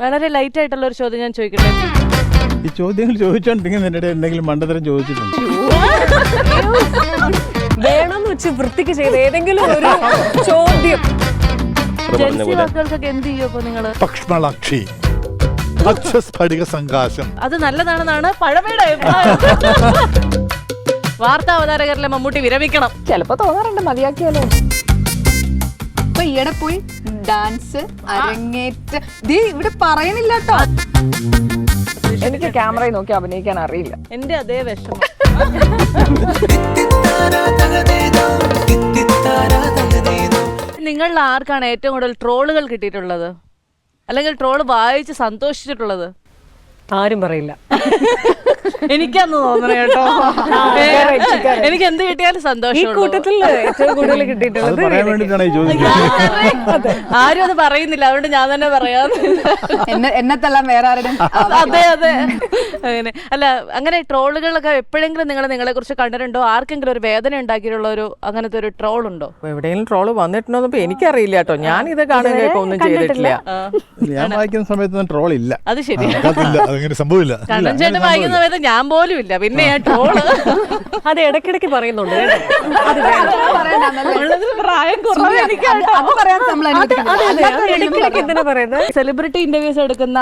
വളരെ ലൈറ്റ് ആയിട്ടുള്ള ഒരു ചോദ്യം ഞാൻ ചോദിക്കട്ടെ. ഈ ചോദ്യങ്ങൾ ചോദിച്ചോണ്ടിരിക്കുന്ന നിന്റെ എന്തെങ്കിലും മണ്ടത്തരം ചോദിച്ചിട്ടുണ്ട്? വേണമെന്ന് വെച്ച് വൃത്തിക്ക് ചെയ്ത ഏതെങ്കിലും ഒരു ചോദ്യം. ജൻസി വാക്കുകൾക്കൊക്കെ എന്ത് ചെയ്യും അപ്പൊ നിങ്ങള്? പക്ഷ്മളാക്ഷി, അക്ഷസ്ഫടിക സംകാശം. അത് നല്ലതാണെന്നാണ് പഴമയുടെ അഭിപ്രായം. വാർത്താ അവതാരകരിലെ മമ്മൂട്ടി വിരമിക്കണം. ചിലപ്പോ തോന്നാറുണ്ട് മതിയാക്കിയാലോ. ഇപ്പൊ ഈയിടെ പോയി ഡാൻസ് അരങ്ങേറ്റ ഇവിടെ പറയുന്നില്ല കേട്ടോ. എനിക്ക് ക്യാമറയിൽ നോക്കി അഭിനയിക്കാൻ അറിയില്ല. എന്റെ അതേ വിഷമം. നിങ്ങളിൽ ആർക്കാണ് ഏറ്റവും കൂടുതൽ ട്രോളുകൾ കിട്ടിയിട്ടുള്ളത്, അല്ലെങ്കിൽ ട്രോള് വായിച്ച് സന്തോഷിച്ചിട്ടുള്ളത്? ആരും പറയില്ല. എനിക്കാന്ന് തോന്നണേ കേട്ടോ. എനിക്ക് എന്ത് കിട്ടിയാലും ഈ സന്തോഷം. കൂട്ടത്തിൽ ഏറ്റവും കൂടുതൽ കിട്ടിയിട്ടുള്ളത് പറയാൻ വേണ്ടിട്ടാണ് ഈ ചോദ്യം. ആരും അത് പറയുന്നില്ല, അതുകൊണ്ട് ഞാൻ തന്നെ പറയാം. എന്നത്തെല്ലാം വേറെ ആരും. അതെ അതെ, അങ്ങനെ അല്ല. അങ്ങനെ ട്രോളുകളൊക്കെ എപ്പോഴെങ്കിലും നിങ്ങളെ കുറിച്ച് കണ്ടിട്ടുണ്ടോ? ആർക്കെങ്കിലും ഒരു വേദന ഉണ്ടാക്കിയിട്ടുള്ള ഒരു അങ്ങനത്തെ ഒരു ട്രോൾ ഉണ്ടോ? എവിടെയെങ്കിലും ട്രോള് വന്നിട്ടുണ്ടോ എനിക്കറിയില്ല കേട്ടോ. ഞാൻ ഇത് കാണാനൊക്കെ ഒന്നും ചെയ്തിട്ടില്ല. ഞാൻ വായിക്കുന്ന സമയത്തൊന്നും ട്രോൾ ഇല്ല. അത് ശരി. അങ്ങനെ സംഭവമില്ല. കണ്ണൻ ചേട്ടൻ വായിക്കുന്ന സമയത്ത് ഞാൻ പോലും ഇല്ല, പിന്നെ ഞാൻ ട്രോള് അത് ഇടയ്ക്കിടയ്ക്ക് പറയുന്നുണ്ട്. പ്രായം കുറവ് എന്തിനാ പറയുന്നത്? സെലിബ്രിറ്റി ഇന്റർവ്യൂസ് എടുക്കുന്ന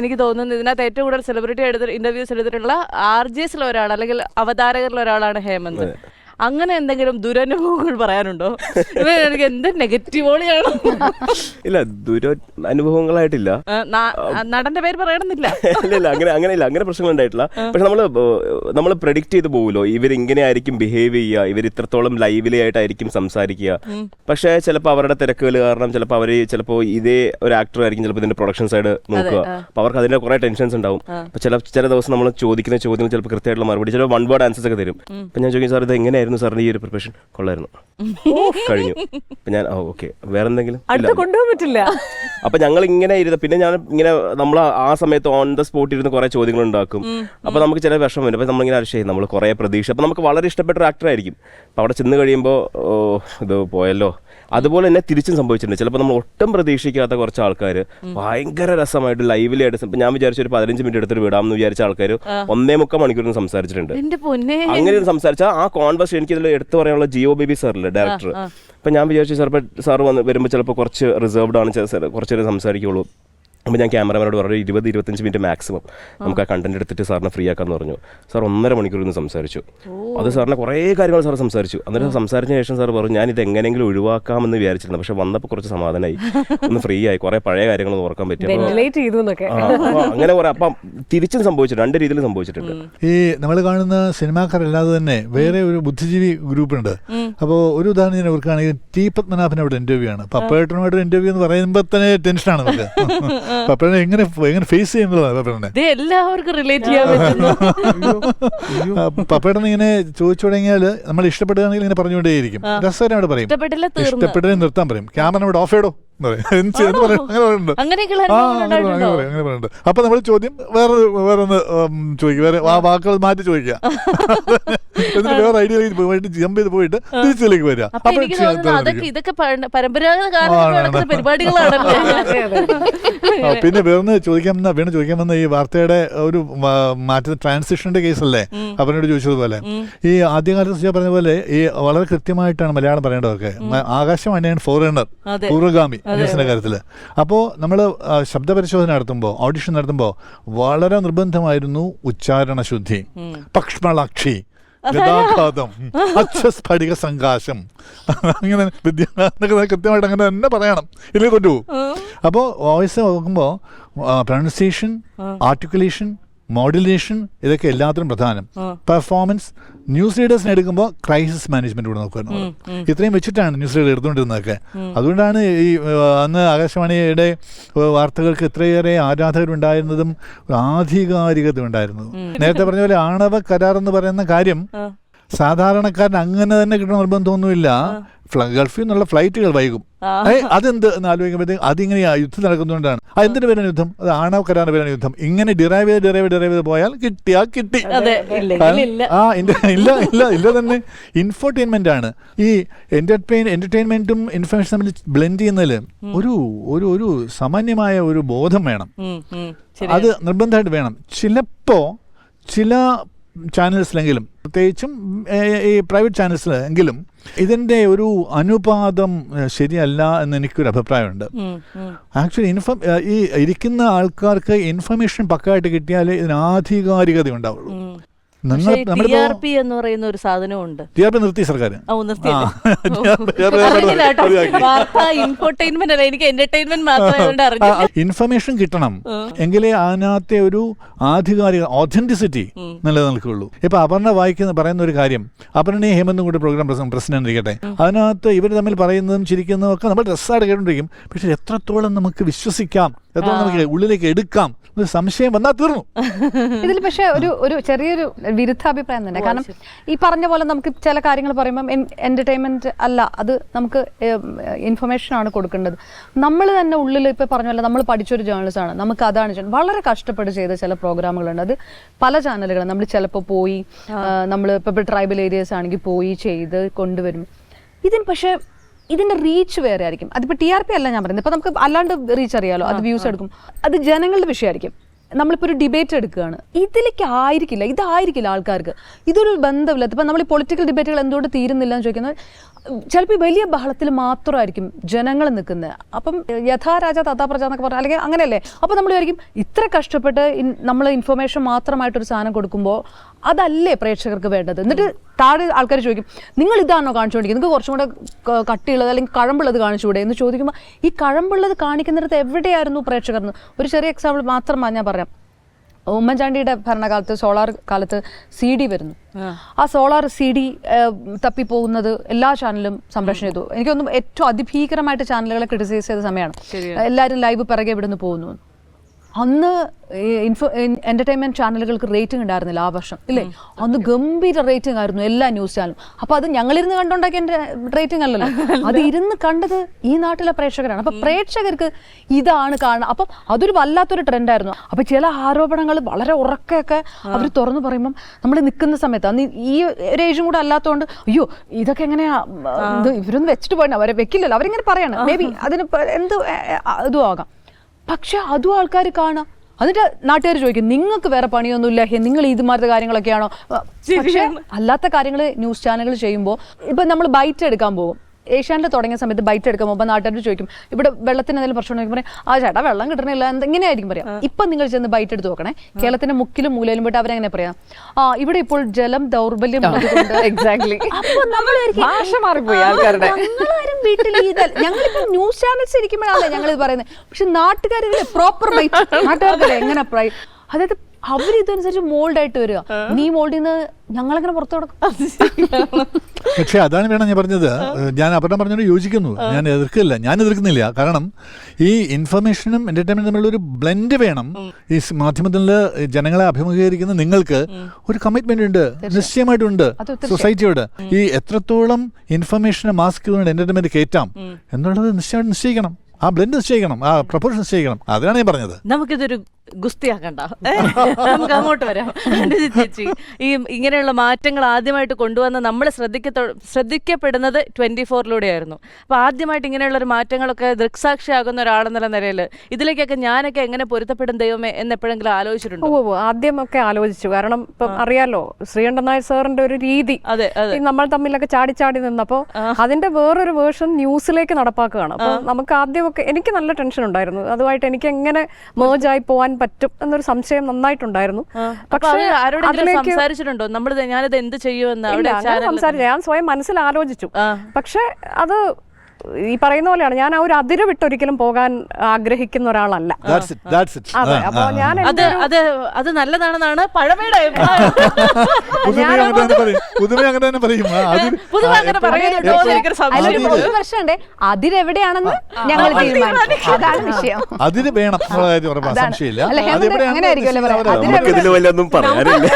എനിക്ക് തോന്നുന്നു ഇതിനകത്ത് ഏറ്റവും കൂടുതൽ സെലിബ്രിറ്റി ഇന്റർവ്യൂസ് എടുത്തിട്ടുള്ള RJs ഒരാൾ അല്ലെങ്കിൽ അവതാരകരിൽ ഒരാളാണ് ഹേമന്ത്. അങ്ങനെ എന്തെങ്കിലും ദുരനുഭവങ്ങൾ പറയാനുണ്ടോ? എനിക്ക് എന്ത് നെഗറ്റീവോളിയാണ്. ഇല്ല, അനുഭവങ്ങളായിട്ടില്ല. നടന്റെ പേര് പറയണമെന്നില്ല. ഇല്ല, അങ്ങനെ പ്രശ്നങ്ങൾ ഉണ്ടായിട്ടില്ല. പക്ഷെ നമ്മൾ പ്രെഡിക്റ്റ് ചെയ്ത് പോകുമല്ലോ, ഇവരിങ്ങനെ ആയിരിക്കും ബിഹേവ് ചെയ്യുക, ഇവർ ഇത്രത്തോളം ലൈവ്ലി ആയിട്ടായിരിക്കും സംസാരിക്കുക. പക്ഷേ ചിലപ്പോൾ അവരുടെ തിരക്കുകൾ കാരണം ചിലപ്പോൾ ഇതേ ഒരു ആക്ടർ ആയിരിക്കും ചിലപ്പോൾ ഇതിന്റെ പ്രൊഡക്ഷൻ സൈഡ് നോക്കുക. അപ്പോൾ അവർക്ക് അതിന്റെ കുറെ ടെൻഷൻസ് ഉണ്ടാവും. അപ്പോൾ ചില ദിവസം നമ്മൾ ചോദിക്കുന്ന ചോദ്യങ്ങൾ ചിലപ്പോൾ കൃത്യമായിട്ടുള്ള മറുപടി, ചില വൺ വേർഡ് ആൻസേഴ്സ് ഒക്കെ തരും. അപ്പം ഞാൻ ചോദിക്കും, സാർ ഇത് എങ്ങനെയായിരുന്നു സാറിന് ഈ ഒരു പ്രിപ്പറേഷൻ? കൊള്ളായിരുന്നു, കഴിഞ്ഞു. അപ്പം ഞാൻ ഓക്കെ, വേറെ എന്തെങ്കിലും കൊണ്ടുപോകാൻ പറ്റില്ല. അപ്പൊ ഞങ്ങൾ ഇങ്ങനെ ഇരുന്ന് പിന്നെ നമ്മൾ ആ സമയത്ത് ഓൺ ദ സ്പോട്ട് ഇരുന്ന് കുറെ ചോദ്യങ്ങൾ ഉണ്ടാക്കും. അപ്പൊ നമുക്ക് ചില വിഷമം വരും. അപ്പൊ നമ്മളിങ്ങനെ അരിശയും നമ്മൾ കുറെ പ്രതീക്ഷ. അപ്പൊ നമുക്ക് വളരെ ഇഷ്ടപ്പെട്ട ഒരു ആക്ടർ ആയിരിക്കും. അപ്പൊ അവിടെ ചെന്ന് കഴിയുമ്പോൾ ഇത് പോയല്ലോ. അതുപോലെ തന്നെ തിരിച്ചും സംഭവിച്ചിട്ടുണ്ട്. ചിലപ്പോൾ നമ്മൾ ഒട്ടും പ്രതീക്ഷിക്കാത്ത കുറച്ച് ആൾക്കാർ ഭയങ്കര രസമായിട്ട് ലൈവിലി ആയിട്ട്, ഇപ്പൊ ഞാൻ വിചാരിച്ച ഒരു 15 മിനിറ്റ് എടുത്തിട്ട് വിടാമെന്ന് വിചാരിച്ച ആൾക്കാർ 1.25 മണിക്കൂറിന് സംസാരിച്ചിട്ടുണ്ട്. അങ്ങനെ സംസാരിച്ചാൽ ആ കോൺവേഴ്സ് എനിക്ക് ഇതിൽ എടുത്തു പറയാനുള്ള ജിയോ ബേബി സാറില്ലേ, ഡയറക്ടർ. അപ്പം ഞാൻ വിചാരിച്ചു സാർ വരുമ്പോൾ ചിലപ്പോൾ കുറച്ച് റിസർവ്ഡ് ആണ്, കുറച്ച് നേരം സംസാരിക്കുള്ളൂ. അപ്പോൾ ഞാൻ ക്യാമറമാനോട് പറഞ്ഞു 20-25 മിനിറ്റ് മാക്സിമം നമുക്ക് ആ കണ്ടന്റ് എടുത്തിട്ട് സാറിനെ ഫ്രീ ആക്കാന്ന് പറഞ്ഞു. സാർ 1.5 മണിക്കൂർ ഇന്ന് സംസാരിച്ചു. അത് സാറിനെ കുറേ കാര്യങ്ങൾ സാർ സംസാരിച്ചു. അന്നേരം സംസാരിച്ചതിന് ശേഷം സാർ പറഞ്ഞു, ഞാൻ ഇത് എങ്ങനെയെങ്കിലും ഒഴിവാക്കാമെന്ന് വിചാരിച്ചിരുന്നു, പക്ഷെ വന്നപ്പോൾ കുറച്ച് സമാധാനമായി, ഒന്ന് ഫ്രീ ആയി, കുറേ പഴയ കാര്യങ്ങൾ ഓർക്കാൻ പറ്റി. അങ്ങനെ കുറെ അപ്പം തിരിച്ചും സംഭവിച്ചിട്ടുണ്ട്, 2 രീതിയിൽ സംഭവിച്ചിട്ടുണ്ട്. ഈ നമ്മൾ കാണുന്ന സിനിമാക്കാരല്ലാതെ തന്നെ വേറെ ഒരു ബുദ്ധിജീവി ഗ്രൂപ്പുണ്ട്. അപ്പോൾ ഒരു ഉദാഹരണം ഞാൻ ഓർക്കുകയാണെങ്കിൽ ടി പത്മനാഭൻ അവിടെ ഇന്റർവ്യൂ ആണ്. പപ്പേട്ടനുമായിട്ട് ഇന്റർവ്യൂ എന്ന് പറയുമ്പോൾ തന്നെ ടെൻഷനാണ് നമുക്ക്. പപ്പേട്ടനെ എങ്ങനെ ഫേസ് ചെയ്യുന്നതാണ് പപ്പേട്ടനെ. എല്ലാവർക്കും റിലേറ്റ് ചെയ്യാൻ പറ്റുന്നു. പപ്പേട്ടൻ ഇങ്ങനെ ചോദിച്ചു തുടങ്ങിയാൽ നമ്മൾ ഇഷ്ടപ്പെടുകയാണെങ്കിൽ ഇങ്ങനെ പറഞ്ഞുകൊണ്ടേയിരിക്കും. രസകരമായിട്ട് പറയും, ഇഷ്ടപ്പെട്ടതിനെ നിർത്താൻ പറയും, ക്യാമറ ഓഫ് ചെയ്തോ അങ്ങനെ. അപ്പൊ നമ്മൾ ചോദ്യം വേറെ ഒന്ന് ചോദിക്കും, വേറെ വാക്കുകൾ മാറ്റി ചോദിക്കുക, എന്നിട്ട് വേറെ ഐഡിയ പോയിട്ട് ജമ്പ് ചെയ്ത് പോയിട്ട് തിരിച്ചിലേക്ക് വരിക. പിന്നെ വേറെ ചോദിക്കാൻ വന്ന ഈ വാർത്തയുടെ ഒരു മാറ്റ ട്രാൻസിഷന്റെ കേസല്ലേ അവനോട് ചോദിച്ചതുപോലെ, ഈ ആദ്യകാലത്ത് പറഞ്ഞ പോലെ ഈ വളരെ കൃത്യമായിട്ടാണ് മലയാളം പറയേണ്ടതൊക്കെ. ആകാശവാണിയാണ് ഫോറിനർ, പൂർവ്വഗാമി ന്യൂസിന്റെ കാര്യത്തില്. അപ്പോൾ നമ്മൾ ശബ്ദപരിശോധന നടത്തുമ്പോൾ, ഓഡിഷൻ നടത്തുമ്പോൾ വളരെ നിർബന്ധമായിരുന്നു ഉച്ചാരണ ശുദ്ധി, പക്ഷ്മളാക്ഷി, ഗതാഘാതം, അക്ഷസ്ഫടിക സംകാശം, അങ്ങനെ വിദ്യാർത്ഥികൾ കൃത്യമായിട്ട് അങ്ങനെ തന്നെ പറയണം, ഇല്ലേ കൊണ്ടുപോകും. അപ്പോൾ വോയിസ് നോക്കുമ്പോൾ പ്രൊണൗൺസിയേഷൻ, ആർട്ടിക്കുലേഷൻ, മോഡുലേഷൻ, ഇതൊക്കെ എല്ലാത്തിനും പ്രധാനം. പെർഫോമൻസ്, ന്യൂസ് റീഡേഴ്സിനെ എടുക്കുമ്പോൾ ക്രൈസിസ് മാനേജ്മെന്റ് കൂടെ നോക്കുമായിരുന്നു. ഇത്രയും വെച്ചിട്ടാണ് ന്യൂസ് റീഡർ എടുത്തുകൊണ്ടിരുന്നതൊക്കെ. അതുകൊണ്ടാണ് ഈ അന്ന് ആകാശവാണിയുടെ വാർത്തകൾക്ക് ഇത്രയേറെ ആരാധകരുണ്ടായിരുന്നതും ആധികാരികത ഉണ്ടായിരുന്നതും. നേരത്തെ പറഞ്ഞ പോലെ ആണവ കരാർ എന്ന് പറയുന്ന കാര്യം സാധാരണക്കാരൻ അങ്ങനെ തന്നെ കിട്ടണം നിർബന്ധമൊന്നുമില്ല. ഗൾഫിൽ നിന്നുള്ള ഫ്ലൈറ്റുകൾ വൈകും. അതെന്ത് എന്ന് ആലോചിക്കുമ്പോഴത്തേക്ക് അതിങ്ങനെ യുദ്ധം നടക്കുന്നതുകൊണ്ടാണ്. എന്തിനു പേരാണ് യുദ്ധം? അത് ആണവ കരാറിന് പേരാണ് യുദ്ധം. ഇങ്ങനെ ഡിറൈവ് ചെയ്ത് പോയാൽ കിട്ടിയാ കിട്ടി. ഇല്ല തന്നെ ഇൻഫോർടൈൻമെന്റ് ആണ്. ഈ എന്റർടൈൻമെന്റും ഇൻഫർമേഷൻ തമ്മിൽ ബ്ലെൻഡ് ചെയ്യുന്നതിൽ ഒരു സാമാന്യമായ ഒരു ബോധം വേണം. അത് നിർബന്ധമായിട്ട് വേണം. ചില ചാനൽസിലെങ്കിലും, പ്രത്യേകിച്ചും ഈ പ്രൈവറ്റ് ചാനൽസിലെങ്കിലും ഇതിൻ്റെ ഒരു അനുപാതം ശരിയല്ല എന്ന് എനിക്കൊരു അഭിപ്രായമുണ്ട്. ആക്ച്വലി ഈ ഇരിക്കുന്ന ആൾക്കാർക്ക് ഇൻഫർമേഷൻ പക്കായിട്ട് കിട്ടിയാലേ ഇതിന് ആധികാരികത ഉണ്ടാവുള്ളൂ. TRP എന്ന് പറയുന്ന ഒരു സാധനമുണ്ട്. TRP നിർത്തി സർക്കാർ. ഇൻഫർമേഷൻ കിട്ടണം എങ്കിലേ അതിനകത്തെ ഒരു ആധികാരിക ഒതന്റിസിറ്റി നിലനിൽക്കുള്ളൂ. ഇപ്പൊ അപർണ പറയുന്ന ഒരു കാര്യം, അപർണയും ഹേമന്തും കൂടി പ്രോഗ്രാം പ്രസിഡന്റ് ഇരിക്കട്ടെ, അതിനകത്ത് ഇവർ തമ്മിൽ പറയുന്നതും ചിരിക്കുന്നതും ഒക്കെ നമ്മൾ രസമായിട്ട് കേട്ടോണ്ടിരിക്കും. പക്ഷെ എത്രത്തോളം നമുക്ക് വിശ്വസിക്കാം, എത്രത്തോളം നമുക്ക് ഉള്ളിലേക്ക് എടുക്കാം, ഒരു സംശയം വന്നാൽ തീർന്നു. ഇതിൽ പക്ഷെ ഒരു ചെറിയൊരു വിരുദ്ധാഭിപ്രായം തന്നെ. കാരണം ഈ പറഞ്ഞ പോലെ നമുക്ക് ചില കാര്യങ്ങൾ പറയുമ്പം എന്റർടൈൻമെന്റ് അല്ല, അത് നമുക്ക് ഇൻഫർമേഷൻ ആണ് കൊടുക്കേണ്ടത്. നമ്മൾ തന്നെ ഉള്ളിൽ ഇപ്പൊ പറഞ്ഞല്ലോ, നമ്മൾ പഠിച്ചൊരു ജേർണലിസ്റ്റ് ആണ്, നമുക്ക് അതാണ് വളരെ കഷ്ടപ്പെട്ട് ചെയ്ത ചില പ്രോഗ്രാമുകളുണ്ട്. അത് പല ചാനലുകളും നമ്മൾ ചിലപ്പോൾ പോയി, നമ്മൾ ഇപ്പൊ ട്രൈബൽ ഏരിയസ് ആണെങ്കിൽ പോയി ചെയ്ത് കൊണ്ടുവരും. പക്ഷെ ഇതിന്റെ റീച്ച് വേറെ ആയിരിക്കും. അതിപ്പോ TRP അല്ല ഞാൻ പറയുന്നത്. ഇപ്പൊ നമുക്ക് അല്ലാണ്ട് റീച്ച് അറിയാലോ, അത് വ്യൂസ് എടുക്കും, അത് ജനങ്ങളുടെ വിഷയമായിരിക്കും. നമ്മളിപ്പോൾ ഒരു ഡിബേറ്റ് എടുക്കുകയാണ്, ഇതായിരിക്കില്ല ആൾക്കാർക്ക്, ഇതൊരു ബന്ധമില്ല. ഇപ്പം നമ്മൾ ഈ പൊളിറ്റിക്കൽ ഡിബേറ്റുകൾ എന്തുകൊണ്ട് തീരുന്നില്ല എന്ന് ചോദിക്കുന്നത്, ചിലപ്പോൾ വലിയ ബഹളത്തിൽ മാത്രമായിരിക്കും ജനങ്ങൾ നിൽക്കുന്നത്. അപ്പം യഥാ രാജ തഥാ പ്രജ എന്നൊക്കെ പറഞ്ഞാൽ അല്ലെങ്കിൽ അങ്ങനെയല്ലേ. അപ്പോൾ നമ്മൾ വിചാരിക്കും ഇത്ര കഷ്ടപ്പെട്ട് നമ്മൾ ഇൻഫർമേഷൻ മാത്രമായിട്ടൊരു സാധനം കൊടുക്കുമ്പോൾ അതല്ലേ പ്രേക്ഷകർക്ക് വേണ്ടത്. എന്നിട്ട് താഴെ ആൾക്കാർ ചോദിക്കും, നിങ്ങൾ ഇതാണോ കാണിച്ചുകൊണ്ടിരിക്കുന്നത്, നിങ്ങൾക്ക് കുറച്ചും കൂടെ കട്ടിയുള്ളത് അല്ലെങ്കിൽ കഴമ്പുള്ളത് കാണിച്ചുകൂടെ എന്ന് ചോദിക്കുമ്പോൾ, ഈ കഴമ്പുള്ളത് കാണിക്കുന്നിടത്ത് എവിടെയായിരുന്നു പ്രേക്ഷകർ എന്ന് ഒരു ചെറിയ എക്സാമ്പിൾ മാത്രമാണ് ഞാൻ പറയാം. ഉമ്മൻചാണ്ടിയുടെ ഭരണകാലത്ത് സോളാർ കാലത്ത് CD വരുന്നു. ആ സോളാർ CD തപ്പിപ്പോകുന്നത് എല്ലാ ചാനലും സംപ്രേഷണം ചെയ്തു. എനിക്കൊന്നും ഏറ്റവും അതിഭീകരമായിട്ട് ചാനലുകളെ ക്രിട്ടിസൈസ് ചെയ്ത സമയമാണ്. എല്ലാവരും ലൈവ് പിറകെ ഇവിടുന്ന് പോകുന്നു. അന്ന് എന്റർടൈൻമെന്റ് ചാനലുകൾക്ക് റേറ്റിംഗ് ഉണ്ടായിരുന്നില്ല ആ വർഷം, ഇല്ലേ? അന്ന് ഗംഭീര റേറ്റിംഗ് ആയിരുന്നു എല്ലാ ന്യൂസ് ചാനലും. അപ്പൊ അത് ഞങ്ങളിരുന്ന് കണ്ടുണ്ടാക്കിയ റേറ്റിംഗ് അല്ലല്ലോ, അത് ഇരുന്ന് കണ്ടത് ഈ നാട്ടിലെ പ്രേക്ഷകരാണ്. അപ്പൊ പ്രേക്ഷകർക്ക് ഇതാണ് കാണുന്നത്. അപ്പം അതൊരു വല്ലാത്തൊരു ട്രെൻഡായിരുന്നു. അപ്പൊ ചില ആരോപണങ്ങൾ വളരെ ഉറക്കെയൊക്കെ അവർ തുറന്നു പറയുമ്പം നമ്മൾ നിൽക്കുന്ന സമയത്ത്, അന്ന് ഈ ഒരു ഏജും കൂടെ അല്ലാത്തതുകൊണ്ട്, അയ്യോ ഇതൊക്കെ എങ്ങനെയാ, ഇവരൊന്നും വെച്ചിട്ട് പോയിട്ടുണ്ട്, അവരെ വെക്കില്ലല്ലോ, അവരിങ്ങനെ പറയണം. മേ ബി അതിന് എന്ത് ഇതും ആകാം. പക്ഷെ അതും ആൾക്കാർ കാണാം. എന്നിട്ട് നാട്ടുകാർ ചോദിക്കും, നിങ്ങൾക്ക് വേറെ പണിയൊന്നുമില്ല, നിങ്ങൾ ഇതുമാതിരി കാര്യങ്ങളൊക്കെയാണോ? പക്ഷെ അല്ലാത്ത കാര്യങ്ങൾ ന്യൂസ് ചാനലുകൾ ചെയ്യുമ്പോൾ, ഇപ്പം നമ്മൾ ബൈറ്റ് എടുക്കാൻ പോകും, ഏഷ്യാനിൽ തുടങ്ങിയ സമയത്ത് ബൈറ്റ് എടുക്കാൻ പോകുമ്പോൾ നാട്ടുകാർ ചോദിക്കും, ഇവിടെ വെള്ളത്തിന് എന്തെങ്കിലും പ്രശ്നം ഉണ്ടെങ്കിൽ പറയും, ആ ചേട്ടാ വെള്ളം കിട്ടണില്ല, ഇങ്ങനെയായിരിക്കും പറയാം. ഇപ്പം നിങ്ങൾ ചെന്ന് ബൈറ്റ് എടുത്ത് നോക്കണേ, കേരളത്തിന്റെ മുക്കിലും മൂലയിലും പോയിട്ട് അവരെങ്ങനെ പറയാം, ഇവിടെ ഇപ്പോൾ ജലം ദൗർബല്യം എക്സാക്ട്ലി. വീട്ടിൽ ഞങ്ങളിപ്പോ ന്യൂസ് ചാനൽസ് ഇരിക്കുമ്പോഴാണല്ലേ ഞങ്ങൾ ഇത് പറയുന്നത്. പക്ഷെ നാട്ടുകാരില്ലേ പ്രോപ്പർ ബൈറ്റ്, നാട്ടുകാർക്കല്ലേ എങ്ങനെ അതായത് അവരിതനുസരിച്ച് മോൾഡ് ആയിട്ട് വരിക. നീ മോൾഡിൽ നിന്ന് ഞങ്ങളെങ്ങനെ പുറത്തു കൊടുക്കും? പക്ഷെ അതാണ് വേണം ഞാൻ പറഞ്ഞത്. ഞാൻ അപർണ പറഞ്ഞോട് യോജിക്കുന്നു, ഞാൻ എതിർക്കുന്നില്ല. കാരണം ഈ ഇൻഫർമേഷനും എന്റർടൈൻമെന്റും തമ്മിലൊരു ബ്ലെൻഡ് വേണം. ഈ മാധ്യമത്തിൽ ജനങ്ങളെ അഭിമുഖീകരിക്കുന്ന നിങ്ങൾക്ക് ഒരു കമ്മിറ്റ്മെന്റ് ഉണ്ട്, നിശ്ചയമായിട്ടുണ്ട് സൊസൈറ്റിയോട്. ഈ എത്രത്തോളം ഇൻഫർമേഷനെ മാസ്ക് ചെയ്തുകൊണ്ട് എന്റർടൈൻമെന്റ് കയറ്റാം എന്നുള്ളത് നിശ്ചയിക്കണം. ആ ബ്ലെൻഡ് നിശ്ചയിക്കണം, ആ പ്രൊപ്പോർഷൻ നിശ്ചയിക്കണം. അതാണ് ഞാൻ പറഞ്ഞത്. നമുക്കിതൊരു ഗുസ്തിയാക്കണ്ട, നമുക്ക് അങ്ങോട്ട് വരാം. ചേച്ചി, ഈ ഇങ്ങനെയുള്ള മാറ്റങ്ങൾ ആദ്യമായിട്ട് കൊണ്ടുവന്ന നമ്മൾ ശ്രദ്ധിക്കപ്പെടുന്നത് 24-ലൂടെയായിരുന്നു. അപ്പോൾ ആദ്യമായിട്ട് ഇങ്ങനെയുള്ള ഒരു മാറ്റങ്ങളൊക്കെ ദൃക്സാക്ഷിയാകുന്ന ഒരാളെന്നുള്ള നിലയിൽ ഇതിലേക്കൊക്കെ ഞാനൊക്കെ എങ്ങനെ പൊരുത്തപ്പെടും ദൈവമേ എന്ന് എപ്പോഴെങ്കിലും ആലോചിച്ചിട്ടുണ്ടോ? ആദ്യമൊക്കെ ആലോചിച്ചു. കാരണം ഇപ്പം അറിയാലോ, ശ്രീകണ്ഠൻ നായർ സാറിന്റെ ഒരു രീതി, നമ്മൾ തമ്മിലൊക്കെ ചാടി നിന്നപ്പോൾ അതിന്റെ വേറൊരു വേർഷൻ ന്യൂസിലേക്ക് നടപ്പാക്കുകയാണ്. അപ്പൊ നമുക്ക് ആദ്യമൊക്കെ എനിക്ക് നല്ല ടെൻഷൻ ഉണ്ടായിരുന്നു. അതുമായിട്ട് എനിക്ക് എങ്ങനെ മേർജ് ആയി പോവാൻ പറ്റും എന്നൊരു സംശയം നന്നായിട്ടുണ്ടായിരുന്നു. പക്ഷേ സംസാരിച്ചിട്ടുണ്ടോ ഞാനിത് എന്ത് ചെയ്യുമെന്ന്? ഞാൻ സ്വയം മനസ്സിൽ ആലോചിച്ചു. പക്ഷെ അത് ഈ പറയുന്ന പോലെയാണ്, ഞാൻ ആ ഒരു അതിര് വിട്ടൊരിക്കലും പോകാൻ ആഗ്രഹിക്കുന്ന ഒരാളല്ല. അതെ, അപ്പൊ ഞാൻ അത് നല്ലതാണെന്നാണ് പഴമയുടെ അഭിപ്രായം. പുതുമ അങ്ങനെ തന്നെ പറയും. പൊതുവെ അങ്ങനെ പറയുന്നുണ്ടോ എന്ന് എനിക്കൊരു സംശയം. ഒരു പ്രശ്നമുണ്ട്, അതിരെവിടെയാണെന്ന് ഞങ്ങൾ തീരുമാനിക്കും. അതാണ് വിഷയം. അതിന് വേണം എന്നുള്ള കാര്യം ഉറപ്പാ, സംശയമില്ല. അല്ല, ഹേമന്ത് അങ്ങനെ ആയിരിക്കുമല്ലോ പറയാം. നമുക്കിതിൽ വല്ലതും പറയാനില്ല.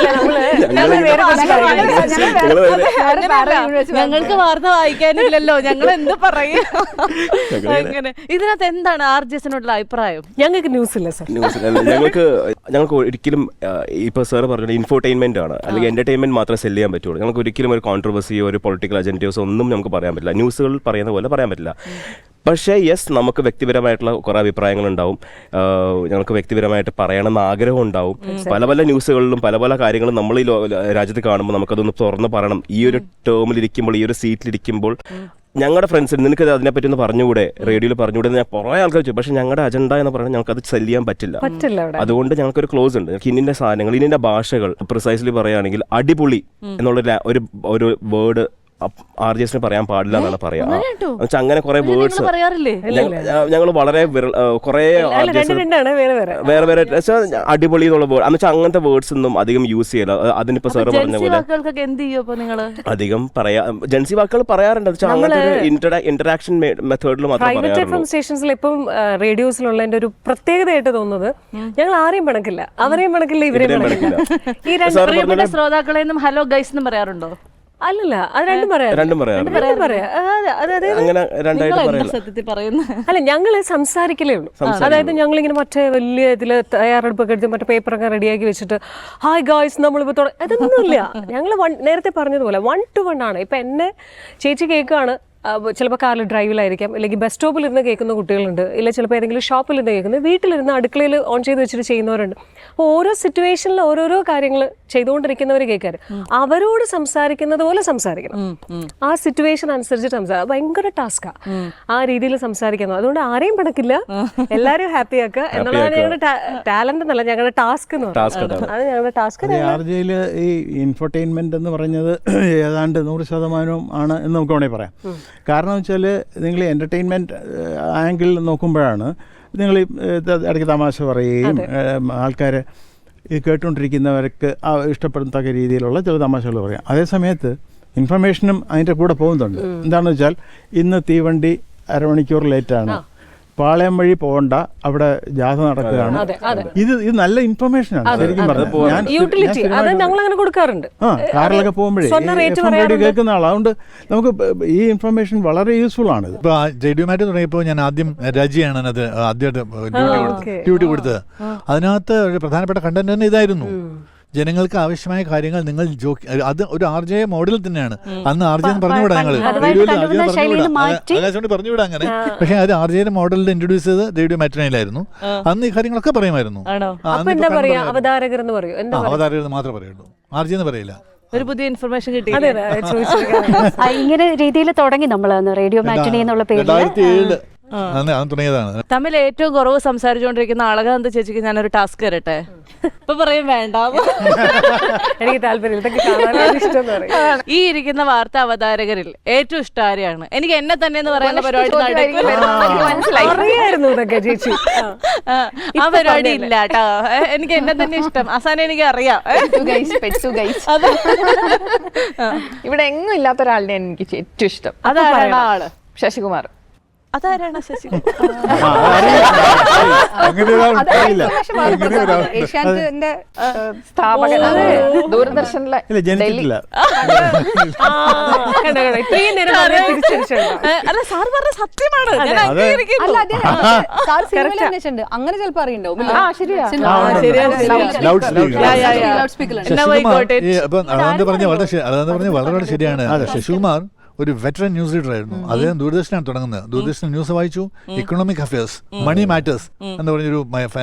ഞങ്ങൾക്ക് വാർത്ത വായിക്കാനില്ലല്ലോ, ഞങ്ങൾ എന്ത് പറയും. അങ്ങനെ ഇതിനകത്ത് എന്താണ് ആർജസിനോടുള്ള അഭിപ്രായം? ഞങ്ങൾക്ക് ന്യൂസ് ഇല്ല സർ. ഞങ്ങൾക്ക് ഒരിക്കലും ഇപ്പൊ സാർ പറഞ്ഞ ഇൻഫോർടൈൻമെന്റ് ആണ്, അല്ലെങ്കിൽ എന്റർടൈൻമെന്റ് മാത്രമേ സെല് ചെയ്യാൻ പറ്റുള്ളൂ. ഞങ്ങൾക്ക് ഒരിക്കലും ഒരു കോൺട്രവേഴ്സിയോ ഒരു പൊളിറ്റിക്കൽ അജൻഡയോസോ ഒന്നും നമുക്ക് പറയാൻ പറ്റില്ല, ന്യൂസുകൾ പറയുന്ന പോലെ പറയാൻ പറ്റില്ല. പക്ഷേ യെസ്, നമുക്ക് വ്യക്തിപരമായിട്ടുള്ള കുറേ അഭിപ്രായങ്ങളുണ്ടാവും, ഞങ്ങൾക്ക് വ്യക്തിപരമായിട്ട് പറയണമെന്ന് ആഗ്രഹം ഉണ്ടാവും. പല പല ന്യൂസുകളിലും പല പല കാര്യങ്ങളും നമ്മൾ ഈ രാജ്യത്ത് കാണുമ്പോൾ നമുക്കതൊന്ന് തുറന്ന് പറയണം. ഈ ഒരു ടേമിലിരിക്കുമ്പോൾ, ഈ ഒരു സീറ്റിലിരിക്കുമ്പോൾ ഞങ്ങളുടെ ഫ്രണ്ട്സിന് നിനക്ക് അതിനെപ്പറ്റി ഒന്ന് പറഞ്ഞുകൂടെ, റേഡിയോയിൽ പറഞ്ഞുകൂടെ ഞാൻ കുറേ ആൾക്കാർ ചോദിച്ചു. പക്ഷേ ഞങ്ങളുടെ അജണ്ട എന്ന് പറഞ്ഞാൽ ഞങ്ങൾക്ക് അത് സെല് ചെയ്യാൻ പറ്റില്ല. അതുകൊണ്ട് ഞങ്ങൾക്കൊരു ക്ലോസ് ഉണ്ട്. ഇന്നിന്റെ സാധനങ്ങൾ, ഇന്നിന്റെ ഭാഷകൾ പ്രിസൈസ്ലി പറയുകയാണെങ്കിൽ അടിപൊളി എന്നുള്ള ഒരു വേർഡ് ആർജസിന് പറയാൻ പാടില്ല എന്നാണ് പറയാ. അങ്ങനെ കുറെ വേർഡ്സ് ഞങ്ങൾ വളരെ കുറെ വേറെ വേറെ അടിപൊളി എന്നുള്ള വേർഡ് എന്ന് വെച്ചാൽ അങ്ങനത്തെ വേർഡ്സ് ഒന്നും അധികം യൂസ് ചെയ്യില്ല. അതിനിപ്പോ സാറ് പറഞ്ഞ പോലെ അധികം പറയാ, ജൻസി വാക്കുകൾ പറയാറുണ്ട്. ഇന്ററാക്ഷൻ മെത്തേഡിൽ മാത്രം സ്റ്റേഷൻസിൽ ഇപ്പം റേഡിയോസിലുള്ള ഒരു പ്രത്യേകതയായിട്ട് തോന്നുന്നത്, ഞങ്ങൾ ആരെയും പണക്കില്ല, അവരെയും പണക്കില്ല, ഇവരെയും പണക്കില്ല. ശ്രോതാക്കളെ ഹലോ ഗൈസ് എന്നും പറയാറുണ്ടോ? അല്ലല്ല, അത് രണ്ടും അല്ല, ഞങ്ങള് സംസാരിക്കലേ ഉള്ളൂ. അതായത് ഞങ്ങളിങ്ങനെ മറ്റേ വലിയ ഇതില് തയ്യാറെടുപ്പൊക്കെ എടുത്ത് മറ്റേ പേപ്പറൊക്കെ റെഡിയാക്കി വെച്ചിട്ട് ഹായ് ഗായ്സ് നമ്മളിപ്പോ അതൊന്നുമില്ല. ഞങ്ങൾ നേരത്തെ പറഞ്ഞതുപോലെ 1 to 1 ആണ്. ഇപ്പൊ എന്നെ ചേച്ചി കേൾക്കുകയാണ്, ചിലപ്പോൾ കാറിൽ ഡ്രൈവിലായിരിക്കാം, അല്ലെങ്കിൽ ബസ് സ്റ്റോപ്പിൽ ഇരുന്ന് കേൾക്കുന്ന കുട്ടികളുണ്ട്, ഇല്ല ചിലപ്പോൾ ഏതെങ്കിലും ഷോപ്പിൽ ഇരുന്ന് കേൾക്കുന്നത്, വീട്ടിലിരുന്ന് അടുക്കളയിൽ ഓൺ ചെയ്ത് വെച്ചിട്ട് ചെയ്യുന്നവരുണ്ട്. അപ്പോൾ ഓരോ സിറ്റുവേഷനിൽ ഓരോരോ കാര്യങ്ങൾ ചെയ്തുകൊണ്ടിരിക്കുന്നവർ കേൾക്കാറ്, അവരോട് സംസാരിക്കുന്നത് പോലെ സംസാരിക്കണം. ആ സിറ്റുവേഷൻ അനുസരിച്ച് ഭയങ്കര ടാസ്കാ ആ രീതിയിൽ സംസാരിക്കുന്നത്. അതുകൊണ്ട് ആരെയും പണക്കില്ല, എല്ലാവരും ഹാപ്പി ആക്കുക എന്നുള്ളതാണ് ഞങ്ങളുടെ ടാലന്റ് എന്നല്ല, ഞങ്ങളുടെ ടാസ്ക് എന്ന് പറയുന്നത്. അത് ഞങ്ങളുടെ ടാസ്ക്. ആർജയിൽ ഈ ഇൻഫർടൈൻമെന്റ് എന്ന് പറഞ്ഞത് ഏതാണ്ട് 100% ആണ് എന്ന് നമുക്ക് വേണമെങ്കിൽ പറയാം. കാരണം വെച്ചാൽ നിങ്ങൾ എൻ്റർടൈൻമെൻറ്റ് ആംഗിളിൽ നോക്കുമ്പോഴാണ് നിങ്ങൾ ഇടയ്ക്ക് തമാശ പറയുകയും ആൾക്കാർ ഈ കേട്ടുകൊണ്ടിരിക്കുന്നവർക്ക് ഇഷ്ടപ്പെടുത്തക്ക രീതിയിലുള്ള ചില തമാശകൾ പറയാം. അതേസമയത്ത് ഇൻഫർമേഷനും അതിൻ്റെ കൂടെ പോകുന്നുണ്ട്. എന്താണെന്ന് വെച്ചാൽ ഇന്ന് തീവണ്ടി അരമണിക്കൂർ ലേറ്റാണ്, പാളയം വഴി പോകണ്ട, അവിടെ ജാഥ നടക്കുകയാണ്. ഇത് നല്ല ഇൻഫർമേഷൻ ആണ് ശരിക്കും കൊടുക്കാറുണ്ട്. കാറിലൊക്കെ പോകുമ്പോഴേ കേൾക്കുന്ന ആളാണ്. അതുകൊണ്ട് നമുക്ക് ഈ ഇൻഫർമേഷൻ വളരെ യൂസ്ഫുൾ ആണ്. ഇപ്പൊ റേഡിയോ മാറ്റ് തുടങ്ങിയപ്പോൾ ഞാൻ ആദ്യം രജിയാണ് അത് ആദ്യമായിട്ട് ഡ്യൂട്ടി കൊടുത്തത്. അതിനകത്ത് ഒരു പ്രധാനപ്പെട്ട കണ്ടന്റ് തന്നെ ഇതായിരുന്നു, ജനങ്ങൾക്ക് ആവശ്യമായ കാര്യങ്ങൾ നിങ്ങൾ അത് ഒരു RJ മോഡൽ തന്നെയാണ്. അന്ന് RJ എന്ന് പറഞ്ഞുകൂടാ, ഞങ്ങൾ ആകാശവാണി പറഞ്ഞുകൂടാ അങ്ങനെ. പക്ഷെ അത് RJ മോഡലിൽ ഇൻട്രൊഡ്യൂസ് ചെയ്ത് റേഡിയോ മാറ്റിനായിരുന്നു. അന്ന് ഈ കാര്യങ്ങളൊക്കെ പറയുമായിരുന്നു. അവതാരകർ എന്ന് പറയൂ, അവതാരകർ മാത്രമേ പറയുള്ളൂ, RJ എന്ന് പറയില്ല. ഒരു പുതിയ ഇൻഫർമേഷൻ കിട്ടി. ഇങ്ങനെ രീതിയിൽ തുടങ്ങി നമ്മൾ റേഡിയോ മാറ്റിനി എന്നുള്ള പേരിൽ 2007 തുടങ്ങിയതാണ്. തമ്മിൽ ഏറ്റവും കുറവ് സംസാരിച്ചുകൊണ്ടിരിക്കുന്ന അളകാന്ത് ചേച്ചിക്ക് ഞാനൊരു ടാസ്ക് തരട്ടെ. ഇപ്പൊ പറയും വേണ്ട, എനിക്ക് താല്പര്യം. ഈ ഇരിക്കുന്ന വാർത്താ അവതാരകരിൽ ഏറ്റവും ഇഷ്ടം ആരെയാണ്? എനിക്ക് എന്നെ തന്നെ എന്ന് പറയുന്ന പരിപാടി ചേച്ചി ആ പരിപാടി ഇല്ല കേട്ടോ. എനിക്ക് എന്നെ തന്നെ ഇഷ്ടം. അവസാനം എനിക്ക് അറിയാം, ഇവിടെ എങ്ങും ഇല്ലാത്ത ഒരാളിനെ എനിക്ക് ഏറ്റവും ഇഷ്ടം. അതാണ് ആള് ശശികുമാർ. അതാരാണ് ശശികുമാർ? ഏഷ്യാനെറ്റിന്റെ സ്ഥാപകൻ, ദൂരദർശനിലെ അല്ല സാർ പറഞ്ഞ സത്യമാണ്. അങ്ങനെ ചിലപ്പോ അറിയണ്ടോ? വളരെ ശരിയാണ്. ശശികുമാർ ഒരു വെറ്ററൻ ന്യൂസ് റീഡർ ആയിരുന്നു. അദ്ദേഹം ദൂരദർശനാണ് തുടങ്ങുന്നത്. ദൂരദർശൻ ന്യൂസ് വായിച്ചു, ഇക്കണോമിക് അഫയേഴ്സ്, മണി മാറ്റേഴ്സ് എന്ന് പറഞ്ഞൊരു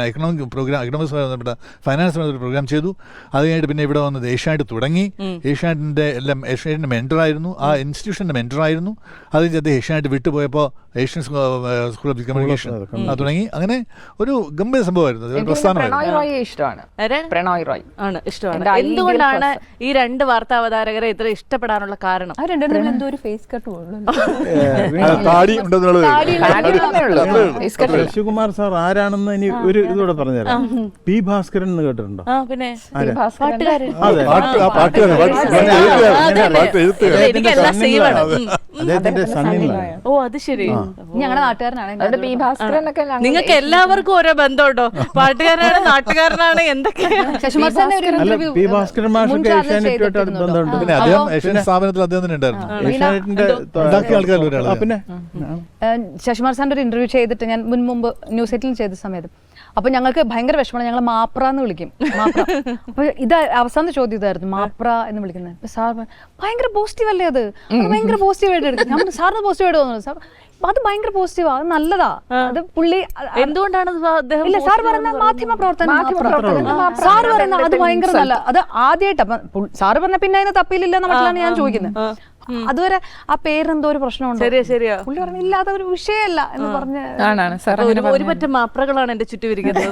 എക്കണോമിക് പ്രോഗ്രാം, എക്കണോമിക്സ് ബന്ധപ്പെട്ട ഫൈനാൻസ് ബന്ധപ്പെട്ട പ്രോഗ്രാം ചെയ്തു. അത് കഴിഞ്ഞിട്ട് പിന്നെ ഇവിടെ വന്നത് ഏഷ്യാനെറ്റ് തുടങ്ങി. ഏഷ്യാനെറ്റിന്റെ മെന്ററായിരുന്നു, ആ ഇൻസ്റ്റിറ്റ്യൂഷന്റെ മെന്ററായിരുന്നു. അത് കഴിഞ്ഞ് ഏഷ്യാനെറ്റ് വിട്ടുപോയപ്പോൾ ഏഷ്യൻ സ്കൂൾ ഓഫ് കമ്മ്യൂണിക്കേഷൻ തുടങ്ങി. അങ്ങനെ ഒരു ഗംഭീര സംഭവമായിരുന്നു, പ്രസ്ഥാനമായിരുന്നു. ഇഷ്ടമാണ്. എന്തുകൊണ്ടാണ് ഈ രണ്ട് വാർത്താ അവതാരകരെ ഇത്ര ഇഷ്ടപ്പെടാനുള്ള കാരണം? എന്തോ ഒരു ഫേസ് കട്ട് താടി ഉണ്ടെന്നുള്ളത് ശശികുമാർ സാർ ആരാണെന്ന് ഇനി ഒരു ഇതോടെ പറഞ്ഞുതരാം. പി ഭാസ്കരൻ എന്ന് കേട്ടിട്ടുണ്ടോ? പിന്നെ അതെ, അദ്ദേഹത്തിന്റെ സണ്ണിലാണ്. ഓ അത് ശരി. ഞങ്ങളുടെ നാട്ടുകാരനാണ്. പി ഭാസ്കരനൊക്കെ നിങ്ങൾക്ക് എല്ലാവർക്കും ഓരോ ബന്ധമുണ്ടോ? പാട്ടുകാരനാണ്, നാട്ടുകാരനാണ്, എന്തൊക്കെയാ? ശശികുമാർ സാറിന്റെ ഒരു അല്ല, ഇന്റർവ്യൂ പി ഭാസ്കരൻ മാഷൊക്കെ ഏഷ്യാനെറ്റുമായിട്ട് അടുത്ത ബന്ധമുണ്ട്. പിന്നെ അദ്ദേഹം ഏഷ്യൻ സ്ഥാപനത്തിൽ അദ്ദേഹം തന്നെ ഉണ്ടായിരുന്നു. ഏഷ്യാനെറ്റിന്റെ ഉണ്ടാക്കിയ ആൾക്കാരിൽ ഒരാളാണ്. പിന്നെ ശശികുമാർ സാറിന്റെ ഒരു ഇന്റർവ്യൂ ചെയ്തിട്ട് ഞാൻ മുൻപ് ന്യൂസ് എയ്റ്റിൽ ചെയ്ത സമയത്ത് അപ്പൊ ഞങ്ങൾക്ക് ഭയങ്കര വിഷമമാണ്. ഞങ്ങൾ മാപ്ര എന്ന് വിളിക്കും. മാപ്ര. അപ്പൊ ഇത് അവസാനത്തെ ചോദ്യം ഇതായിരുന്നു, മാപ്ര എന്ന് വിളിക്കുന്നത്. അപ്പൊ സാർ ഭയങ്കര പോസിറ്റീവ് അല്ലേ അത് ഭയങ്കര പോസിറ്റീവ് ആയിട്ട് എടുക്കും. ഞാൻ സാറിന് പോസിറ്റീവ് ആയിട്ട് തോന്നുന്നു. സാർ അത് ഭയങ്കര പോസിറ്റീവാ, അത് നല്ലതാ. അത് പുള്ളി എന്തുകൊണ്ടാണ് ഇല്ല സാർ പറയുന്ന മാധ്യമ പ്രവർത്തനം സാർ പറയുന്ന അത് ഭയങ്കര നല്ല. അത് ആദ്യമായിട്ട് സാറ് പറഞ്ഞ പിന്നെ അതിന് തപ്പിയില്ലെന്ന മട്ടിലാണ് ഞാൻ ചോദിക്കുന്നത്. അതുവരെ ആ പേരെന്തോ ഒരു പ്രശ്നമുണ്ട്. ശരിയാ പുള്ളി പറഞ്ഞു ഇല്ല അതൊരു വിഷയമല്ല എന്ന് പറഞ്ഞ് ഒരു പറ്റം മാപ്രകളാണ് എന്റെ ചുറ്റും ഇരിക്കുന്നത്.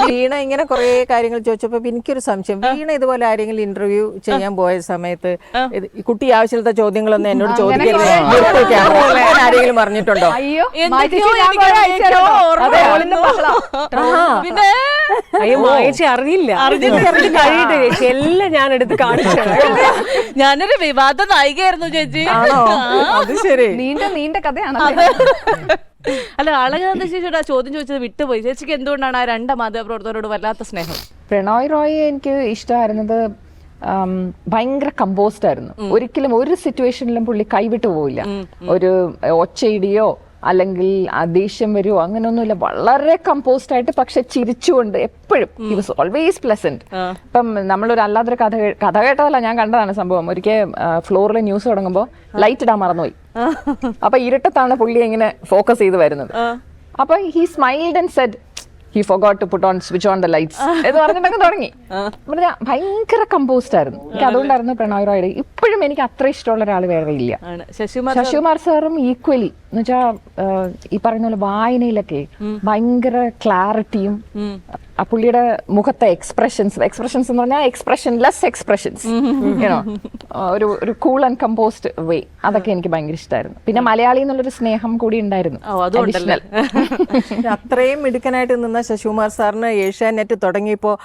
വീണ ഇങ്ങനെ കുറെ കാര്യങ്ങൾ ചോദിച്ചപ്പോ എനിക്കൊരു സംശയം. വീണ ഇതുപോലെ ആരെങ്കിലും ഇന്റർവ്യൂ ചെയ്യാൻ പോയ സമയത്ത് കുട്ടി ആവശ്യമില്ലാത്ത ചോദ്യങ്ങളൊന്നും എന്നോട് ചോദിക്കരുത് ആരെങ്കിലും പറഞ്ഞിട്ടുണ്ടോ? അയ്യോ അറിയില്ല എല്ലാം ഞാൻ എടുത്ത് കാണിച്ചു. ഞാനൊരു വിവാദ നായികയായിരുന്നു ചേച്ചി. അത് ശരി. നീണ്ട കഥയാണ്. അല്ല, അളകാന്ത ചേച്ചിയോട് ആ ചോദ്യം ചോദിച്ചത് വിട്ടുപോയി. ചേച്ചിക്ക് എന്തുകൊണ്ടാണ് ആ രണ്ട് മാധ്യമപ്രവർത്തകരോട് വല്ലാത്ത സ്നേഹം? പ്രണോയ് റോയി എനിക്ക് ഇഷ്ടമായിരുന്നത് ഭയങ്കര കമ്പോസ്ഡ് ആയിരുന്നു. ഒരിക്കലും ഒരു സിറ്റുവേഷനിലും പുള്ളി കൈവിട്ടു പോവില്ല. ഒരു ഒച്ചയിടിയോ അല്ലെങ്കിൽ ദേഷ്യം വരുമോ അങ്ങനെയൊന്നുമില്ല. വളരെ കമ്പോസ്ഡ് ആയിട്ട് പക്ഷെ ചിരിച്ചുകൊണ്ട് എപ്പോഴും ഹി വാസ് ഓൾവേസ് പ്ലസന്റ്. ഇപ്പം നമ്മളൊരു അല്ലാത്തൊരു കഥ കേട്ടതല്ല, ഞാൻ കണ്ടതാണ് സംഭവം. ഒരിക്കൽ ഫ്ലോറിൽ ന്യൂസ് തുടങ്ങുമ്പോൾ ലൈറ്റ് ഇടാൻ മറന്നുപോയി. അപ്പൊ ഇരുട്ടത്താണ് പുള്ളി ഇങ്ങനെ ഫോക്കസ് ചെയ്ത് വരുന്നത്. അപ്പൊ he smiled and said he forgot to put on switch on the lights എന്ന് പറഞ്ഞിട്ടൊക്കെ തുടങ്ങി. ഭയങ്കര കമ്പോസ്ഡ് ആയിരുന്നു. എനിക്ക് അതുകൊണ്ടായിരുന്നു പ്രണോയ് റോയുടെ ഇപ്പോഴും എനിക്ക് അത്ര ഇഷ്ടമുള്ള ഒരാൾ വേറെ ഇല്ല. ശശികുമാർ സാറും ഈക്വലി എന്ന് വെച്ചാ ഈ പറയുന്ന പോലെ വായനയിലൊക്കെ ഭയങ്കര ക്ലാരിറ്റിയും ആ പുള്ളിയുടെ മുഖത്തെ എക്സ്പ്രഷൻസ് എന്ന് പറഞ്ഞാൽ എക്സ്പ്രഷൻലെസ് എക്സ്പ്രഷൻസ് ഒരു കൂൾ ആൻഡ് കമ്പോസ്ഡ് വേ, അതൊക്കെ എനിക്ക് ഭയങ്കര ഇഷ്ടമായിരുന്നു. പിന്നെ മലയാളി എന്നുള്ളൊരു സ്നേഹം കൂടി ഉണ്ടായിരുന്നു. അത്രയും മിടുക്കനായിട്ട് നിന്ന ശശികുമാർ സാറിന് ഏഷ്യാനെറ്റ് തുടങ്ങിയപ്പോൾ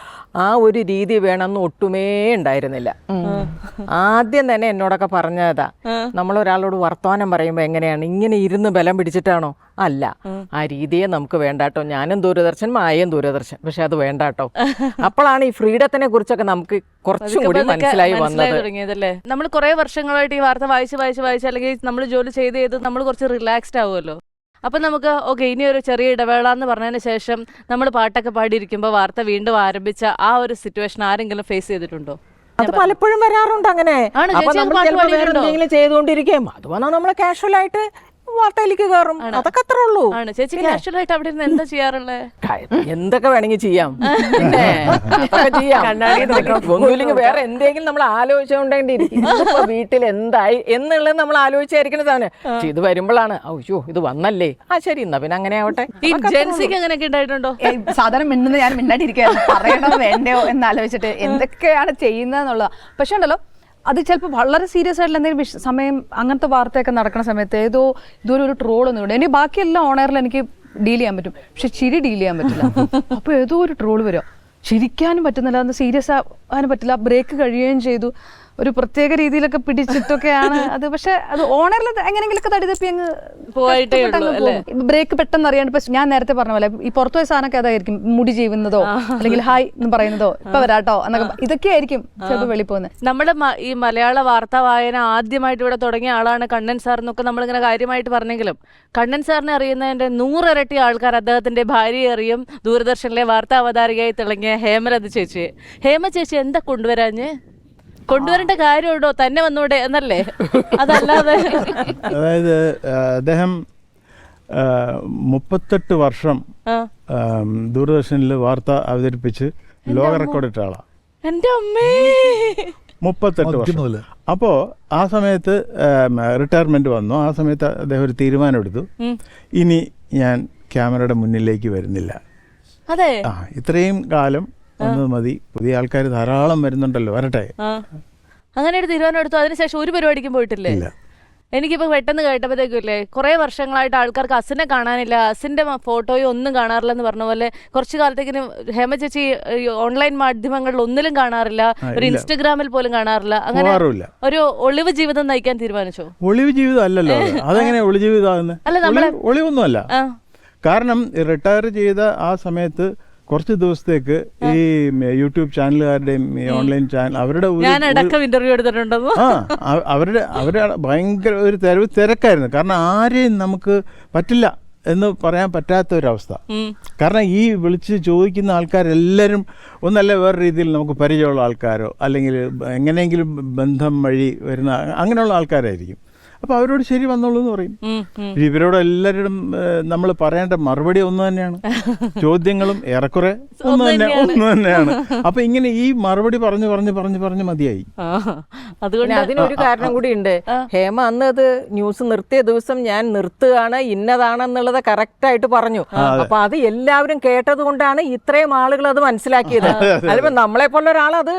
ആ ഒരു രീതി വേണമെന്ന് ഒട്ടുമേ ഉണ്ടായിരുന്നില്ല. ആദ്യം തന്നെ എന്നോടൊക്കെ പറഞ്ഞതാ, നമ്മളൊരാളോട് വർത്തമാനം പറയുമ്പോൾ എങ്ങനെയാണ് ഇങ്ങനെ ഇരുന്ന് ബലം പിടിച്ചിട്ടാണോ? അല്ല, ആ രീതിയെ നമുക്ക് വേണ്ടാട്ടോ. ഞാനും ദൂരദർശൻ, മായയും ദൂരദർശൻ, പക്ഷെ അത് വേണ്ടാട്ടോ. അപ്പോഴാണ് ഈ ഫ്രീഡത്തിനെ കുറിച്ചൊക്കെ നമുക്ക് കുറച്ചും കൂടി മനസ്സിലായി തുടങ്ങിയതല്ലേ. നമ്മൾ കുറെ വർഷങ്ങളായിട്ട് ഈ വാർത്ത വായിച്ച് അല്ലെങ്കിൽ നമ്മൾ ജോലി ചെയ്ത് നമ്മൾ കുറച്ച് റിലാക്സ്ഡ് ആവുമല്ലോ. അപ്പൊ നമുക്ക് ഓക്കെ, ഇനി ഒരു ചെറിയ ഇടവേള എന്ന് പറഞ്ഞതിന് ശേഷം നമ്മൾ പാട്ടൊക്കെ പാടിയിരിക്കുമ്പോൾ വാർത്ത വീണ്ടും ആരംഭിച്ച ആ ഒരു സിറ്റുവേഷൻ ആരെങ്കിലും ഫേസ് ചെയ്തിട്ടുണ്ടോ? അത് പലപ്പോഴും വരാറുണ്ട് അങ്ങനെ. എന്തെങ്കിലും ചെയ്തുകൊണ്ടിരിക്കും, അത് വന്നാൽ നമ്മൾ കാഷ്വൽ ആയിട്ട് വാർത്തയിലേക്ക് കയറും. അതൊക്കെ അത്രേ ഉള്ളൂ. ചേച്ചി കാഷ്വൽ ആയിട്ട് അവിടെ ഇരുന്ന് എന്താ ചെയ്യാറുള്ളത്? എന്തൊക്കെ വേണമെങ്കിൽ ചെയ്യാം. ഒന്നുമില്ലെങ്കിൽ വേറെ എന്തെങ്കിലും നമ്മൾ ആലോചിച്ചുകൊണ്ടേണ്ടിരിക്കും. വീട്ടിൽ എന്തായി എന്നുള്ളത് നമ്മൾ ആലോചിച്ചായിരിക്കുന്ന സാധനം. ഇത് വരുമ്പോഴാണ് അയ്യോ ഇത് വന്നല്ലേ, ആ ശരി എന്നാ പിന്നെ അങ്ങനെ ആവട്ടെ. ഈ ജെൻസിക്ക് അങ്ങനെയൊക്കെ ഉണ്ടായിട്ടുണ്ടോ? സാധാരണ മിണ്ടുന്നത് ഞാൻ മിണ്ടാണ്ടിരിക്കുകയായിരുന്നു, പറയണോ വേണ്ടയോ എന്നാലോചിച്ചിട്ട് എന്തൊക്കെയാണ് ചെയ്യുന്നതെന്നുള്ളത്. പക്ഷെ ഉണ്ടല്ലോ, അത് ചിലപ്പോൾ വളരെ സീരിയസ് ആയിട്ടുള്ള എന്തെങ്കിലും സമയം അങ്ങനത്തെ വാർത്തയൊക്കെ നടക്കുന്ന സമയത്ത് ഇതൊരു ട്രോളൊന്നും ഇല്ല. എനിക്ക് ബാക്കിയെല്ലാം ഓണറിൽ എനിക്ക് ഡീൽ ചെയ്യാൻ പറ്റും, പക്ഷെ ചിരി ഡീൽ ചെയ്യാൻ പറ്റില്ല. അപ്പോൾ ഏതോ ഒരു ട്രോള് വരും, ചിരിക്കാനും പറ്റുന്നില്ല, അന്ന് സീരിയസ് ആകാനും പറ്റില്ല. ബ്രേക്ക് കഴിയുകയും ചെയ്തു, ഒരു പ്രത്യേക രീതിയിലൊക്കെ പിടിച്ചിട്ടൊക്കെയാണ് അത്. പക്ഷെ അത് ഓണറിൽ എങ്ങനെയെങ്കിലൊക്കെ തടിതപ്പി അങ്ങ് പോയിട്ടേ ബ്രേക്ക് പെട്ടെന്ന് അറിയാണ്ട്. ഇപ്പൊ ഞാൻ നേരത്തെ പറഞ്ഞ പോലെ ഈ പുറത്തുപോയ സാധനമൊക്കെ അതായിരിക്കും, മുടി ചെയ്യുന്നതോ അല്ലെങ്കിൽ ഹായ് എന്ന് പറയുന്നതോ ഇപ്പൊ വരാട്ടോ എന്നൊക്കെ, ഇതൊക്കെ ആയിരിക്കും ചിലപ്പോൾ വെളിപ്പോകുന്നത്. നമ്മുടെ ഈ മലയാള വാർത്താ വായന ആദ്യമായിട്ട് ഇവിടെ തുടങ്ങിയ ആളാണ് കണ്ണൻ സാർ എന്നൊക്കെ നമ്മളിങ്ങനെ കാര്യമായിട്ട് പറഞ്ഞെങ്കിലും കണ്ണൻ സാറിനെ അറിയുന്നതിന്റെ 100 ഇരട്ടി ആൾക്കാർ അദ്ദേഹത്തിന്റെ ഭാര്യയെ അറിയും. ദൂരദർശനിലെ വാർത്താ അവതാരികയായി തിളങ്ങിയ ഹേമലത ചേച്ചി. ഹേമ ചേച്ചി എന്താ കൊണ്ടുവരേണ്ട കാര്യമുണ്ടോ? തന്നെ വന്നൂടെ എന്നല്ലേ? അതല്ലാതെ അതായത് അദ്ദേഹം 38 വർഷം ദൂരദർശനിൽ വാർത്ത അവതരിപ്പിച്ച് ലോക റെക്കോർഡ് ഇട്ട ആളാണ്. എന്റെ അമ്മേ, 38 വർഷം. അപ്പോൾ ആ സമയത്ത് റിട്ടയർമെന്റ് വന്നു. ആ സമയത്ത് അദ്ദേഹം ഒരു തീരുമാനമെടുത്തു, ഇനി ഞാൻ ക്യാമറയുടെ മുന്നിലേക്ക് വരുന്നില്ല. അതെ, ഇത്രയും കാലം ഒന്നത് മതി, പുതിയ ആൾക്കാർ ധാരാളം വരുന്നുണ്ടല്ലോ, വരട്ടെ. അങ്ങനെ ഒരു തീരുമാനം എടുത്തു. അതിനുശേഷം ഒരു പരിപാടിക്കും പോയിട്ടില്ലേ? എനിക്കിപ്പോൾ പെട്ടെന്ന് കേട്ടപ്പോഴത്തേക്കില്ലേ, കുറേ വർഷങ്ങളായിട്ട് ആൾക്കാർക്ക് അസിനെ കാണാനില്ല, അസിന്റെ ഫോട്ടോയോ ഒന്നും കാണാറില്ലെന്ന് പറഞ്ഞ പോലെ കുറച്ചു കാലത്തേക്കിന് ഹേമ ചേച്ചി ഓൺലൈൻ മാധ്യമങ്ങളിൽ ഒന്നിലും കാണാറില്ല, ഒരു ഇൻസ്റ്റഗ്രാമിൽ പോലും കാണാറില്ല. അങ്ങനെ ഒരു ഒളിവ് ജീവിതം നയിക്കാൻ തീരുമാനിച്ചോ? ഒളിവ് ജീവിതം അല്ലല്ലോ, അതെങ്ങനെ ഒളിവ് ജീവിതം? ഒളിവൊന്നും അല്ല. കാരണം റിട്ടയർ ചെയ്ത ആ സമയത്ത് കുറച്ച് ദിവസത്തേക്ക് ഈ യൂട്യൂബ് ചാനലുകാരുടെയും ഈ ഓൺലൈൻ ചാനൽ അവരുടെ ഇന്റർവ്യൂ എടുത്തിട്ടുണ്ടോ? അവരുടെ ഭയങ്കര ഒരു തിരക്കായിരുന്നു. കാരണം ആരെയും നമുക്ക് പറ്റില്ല എന്ന് പറയാൻ പറ്റാത്ത ഒരവസ്ഥ. കാരണം ഈ വിളിച്ച് ചോദിക്കുന്ന ആൾക്കാരെല്ലാവരും ഒന്നല്ല വേറെ രീതിയിൽ നമുക്ക് പരിചയമുള്ള ആൾക്കാരോ അല്ലെങ്കിൽ എങ്ങനെയെങ്കിലും ബന്ധം വഴി വരുന്ന അങ്ങനെയുള്ള ആൾക്കാരായിരിക്കും. അപ്പോൾ അവരോട് ശരി വന്നോളൂ എന്ന് പറയും. ഇവരോട് എല്ലാവരോടും നമ്മൾ പറയേണ്ട മറുപടി ഒന്ന് തന്നെയാണ്, ചോദ്യങ്ങളും ഏറെക്കുറെ ഒന്ന് തന്നെയാണ്. അപ്പൊ ഇങ്ങനെ ഈ മറുപടി പറഞ്ഞു മതിയായി. അതുകൊണ്ട് അതിനൊരു കാരണം കൂടി ഉണ്ട്. ഹേമ അന്ന് അത് ന്യൂസ് നിർത്തിയ ദിവസം ഞാൻ നിർത്തുകയാണ്, ഇന്നതാണെന്നുള്ളത് കറക്റ്റായിട്ട് പറഞ്ഞു. അപ്പൊ അത് എല്ലാവരും കേട്ടത് കൊണ്ടാണ് ഇത്രയും ആളുകൾ അത് മനസ്സിലാക്കിയത്. അതിപ്പോ നമ്മളെ പോലെ ഒരാളത്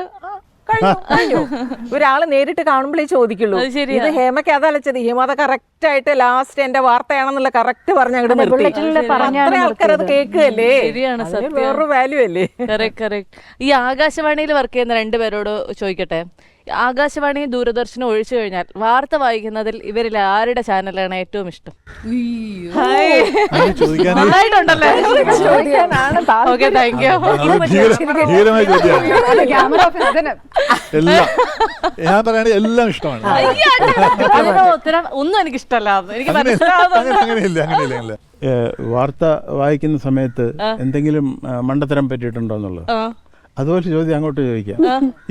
ഒരാള് നേരിട്ട് കാണുമ്പോഴേ ചോദിക്കുള്ളൂ, ഇത് ഹേമയ്ക്ക് അതലച്ചത്, ഹേമ അത് കറക്റ്റ് ആയിട്ട് ലാസ്റ്റ് എന്റെ വാർത്തയാണെന്നുള്ള കറക്റ്റ് പറഞ്ഞ അങ്ങോട്ട് നിർത്തി. ആൾക്കാരത് കേൾക്കുകയല്ലേ, വേറൊരു വാല്യൂ അല്ലേ. ഈ ആകാശവാണിയിൽ വർക്ക് ചെയ്യുന്ന രണ്ടുപേരോട് ചോദിക്കട്ടെ, ആകാശവാണി ദൂരദർശനം ഒഴിച്ചു കഴിഞ്ഞാൽ വാർത്ത വായിക്കുന്നതിൽ ഇവരിൽ ആരുടെ ചാനലാണ് ഏറ്റവും ഇഷ്ടം? ഞാൻ പറയുകയാണെങ്കിൽ എല്ലാം ഇഷ്ടമാണ്. ഉത്തരം ഒന്നും എനിക്ക് ഇഷ്ടമല്ല, എനിക്ക് മനസ്സിലാവുന്നില്ല. വാർത്ത വായിക്കുന്ന സമയത്ത് എന്തെങ്കിലും മണ്ടത്തരം പറ്റിയിട്ടുണ്ടോ എന്നുള്ളത് അതുപോലെ ചോദ്യം അങ്ങോട്ട് ചോദിക്കാം.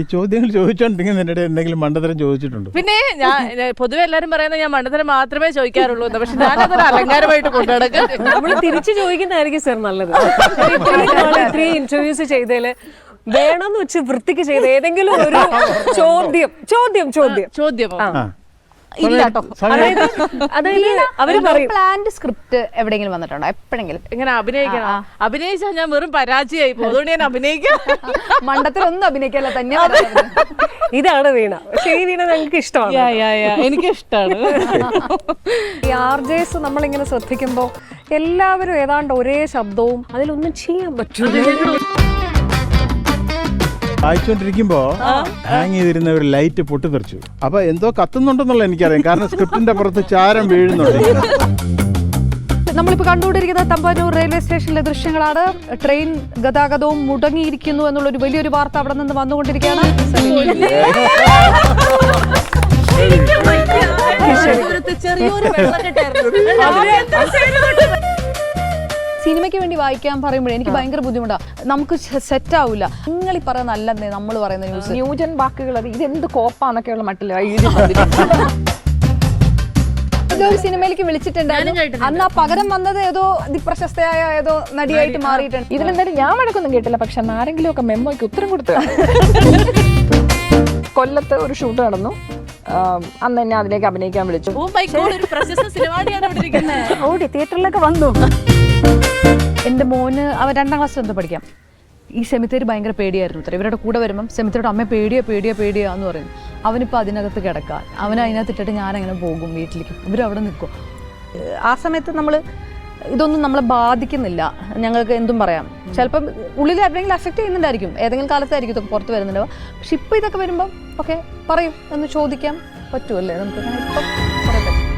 ഈ ചോദ്യങ്ങൾ ചോദിച്ചോണ്ടിരിക്കുന്നതിനിടെ എന്തെങ്കിലും മണ്ടത്തരം ചോദിച്ചിട്ടുണ്ടോ? പിന്നെ ഞാൻ പൊതുവെ എല്ലാരും പറയുന്നത് ഞാൻ മണ്ടത്തരം മാത്രമേ ചോദിക്കാറുള്ളൂ, പക്ഷെ ഞാനതൊരു അലങ്കാരമായിട്ട് കൊണ്ടുനടക്കും. നമ്മൾ തിരിച്ചു ചോദിക്കുന്നതായിരിക്കും സർ നല്ലത്. ഇത്രയും ഇന്റർവ്യൂസ് ചെയ്തേല് വേണമെന്ന് വെച്ച് വൃത്തിക്ക് ചെയ്ത ഏതെങ്കിലും ഒരു ചോദ്യം പ്ലാൻഡ് സ്ക്രിപ്റ്റ് എവിടെയെങ്കിലും വന്നിട്ടുണ്ടോ എപ്പോഴെങ്കിലും? ഇങ്ങനെ അഭിനയിക്കണം, അഭിനയിച്ചാൽ ഞാൻ വെറും പരാജയമായി പോകും, അതുകൊണ്ട് ഞാൻ അഭിനയിക്കാം. മണ്ടത്തിലൊന്നും അഭിനയിക്കല്ല തന്നെ. ഇതാണ് വീണ. പക്ഷേ ഈ വീണ ഞങ്ങൾക്ക് ഇഷ്ടമാണ്, എനിക്കിഷ്ടമാണ്. ഈ RJs നമ്മളിങ്ങനെ ശ്രദ്ധിക്കുമ്പോൾ എല്ലാവരും ഏതാണ്ട് ഒരേ ശബ്ദവും അതിലൊന്നും ചെയ്യാൻ പറ്റും. വായിച്ചുകൊണ്ടിരിക്കുമ്പോ ഹാങ് ചെയ്തിരുന്ന ഒരു ലൈറ്റ് പൊട്ടിത്തെറിച്ചു. അപ്പൊ എന്തോ കത്തുന്നുണ്ടെന്നുള്ള എനിക്കറിയാം, കാരണം സ്ക്രിപ്റ്റിന്റെ പുറത്ത് ചാരം വീഴുന്നുണ്ട്. നമ്മളിപ്പോൾ കണ്ടുകൊണ്ടിരിക്കുന്ന തമ്പാനൂർ റെയിൽവേ സ്റ്റേഷനിലെ ദൃശ്യങ്ങളാണ്. ട്രെയിൻ ഗതാഗതവും മുടങ്ങിയിരിക്കുന്നു എന്നുള്ളൊരു വലിയൊരു വാർത്ത അവിടെ നിന്ന് വന്നുകൊണ്ടിരിക്കുകയാണ്. സിനിമയ്ക്ക് വേണ്ടി വായിക്കാൻ പറയുമ്പോഴേ എനിക്ക് ഭയങ്കര ബുദ്ധിമുട്ടാണ്, നമുക്ക് സെറ്റ് ആവില്ല. നിങ്ങൾ ഈ പറയുന്ന അല്ലെന്നേ നമ്മൾ പറയുന്ന ന്യൂജൻ വാക്കുകൾ, അത് ഇതെന്ത് കോപ്പാന്നൊക്കെയുള്ള മട്ടില്ല. ഇതൊരു സിനിമയിലേക്ക് വിളിച്ചിട്ടുണ്ടായിരുന്നു, അന്ന് ആ പകരം വന്നത് ഏതോ അതിപ്രശസ്തയായ ഏതോ നടിയായിട്ട് മാറിയിട്ടുണ്ട്. ഇതിലെന്തായാലും ഞാൻ വഴക്കൊന്നും കേട്ടില്ല, പക്ഷെ ആരെങ്കിലും ഒക്കെ മെമ്മോയ്ക്ക് ഉത്തരം കൊടുത്തു. കൊല്ലത്ത് ഒരു ഷൂട്ട് നടന്നു, അന്ന് എന്നെ അതിലേക്ക് അഭിനയിക്കാൻ വിളിച്ചു. ഓടി തിയേറ്ററിലൊക്കെ വന്നു. എൻ്റെ മോന് അവൻ 2ാം ക്ലാസ്സിൽ എന്തോ പഠിക്കാം. ഈ സെമിത്തേരി ഭയങ്കര പേടിയായിരുന്നു അത്ര. ഇവരുടെ കൂടെ വരുമ്പം സെമിത്തേരിയുടെ അമ്മ പേടിയാ എന്ന് പറയുന്നു. അവനിപ്പോൾ അതിനകത്ത് കിടക്കാൻ, അതിനകത്ത് ഇട്ടിട്ട് ഞാനങ്ങനെ പോകും വീട്ടിലേക്ക്, ഇവരവിടെ നിൽക്കും. ആ സമയത്ത് ഇതൊന്നും നമ്മളെ ബാധിക്കുന്നില്ല, ഞങ്ങൾക്ക് എന്തും പറയാം. ചിലപ്പം ഉള്ളിൽ എവിടെയെങ്കിലും അഫക്റ്റ് ചെയ്യുന്നുണ്ടായിരിക്കും, ഏതെങ്കിലും കാലത്തായിരിക്കും ഇതൊക്കെ പുറത്ത് വരുന്നുണ്ടാവും. പക്ഷെ ഇപ്പം ഇതൊക്കെ വരുമ്പം ഓക്കെ പറയൂ എന്ന് ചോദിക്കാൻ പറ്റുമല്ലേ നമുക്ക്? ഇപ്പം പറയാൻ പറ്റും.